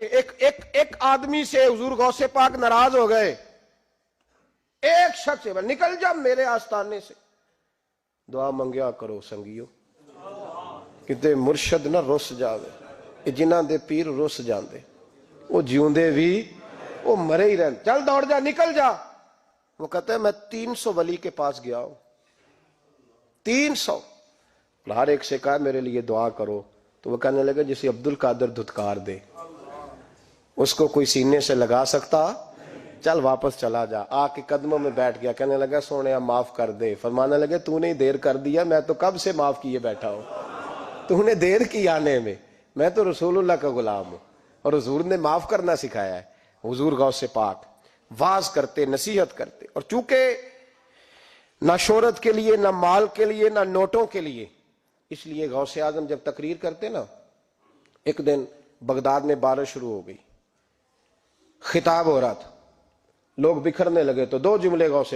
ایک آدمی سے حضور غوث پاک ناراض ہو گئے، ایک شخص نکل جا میرے آستانے سے، دعا منگیا کرو سنگیو، کتے مرشد نہ رس جاوے، جنہاں دے پیر رس جاندے، وہ جیوندے بھی وہ مرے ہی رہن، چل دوڑ جا نکل جا۔ وہ کہتا ہے میں 300 ولی کے پاس گیا ہوں، 300، ہر ایک سے کہا میرے لیے دعا کرو، تو وہ کہنے لگا جسے عبد القادر دھتکار دے، اس کو کوئی سینے سے لگا سکتا، چل واپس چلا جا۔ آ کے قدموں میں بیٹھ گیا، کہنے لگا سونیا معاف کر دے۔ فرمانے لگے تو نے دیر کر دیا، میں تو کب سے معاف کیے بیٹھا ہوں، تو نے دیر کی آنے میں تو رسول اللہ کا غلام ہوں، اور حضور نے معاف کرنا سکھایا ہے۔ حضور غوث پاک واز کرتے، نصیحت کرتے، اور چونکہ نہ شہرت کے لیے، نہ مال کے لیے، نہ نوٹوں کے لیے، اس لیے غوث اعظم جب تقریر کرتے نا، ایک دن بغداد میں بارش شروع ہو گئی، خطاب ہو رہا تھا، لوگ بکھرنے لگے، تو 2 جملے غوث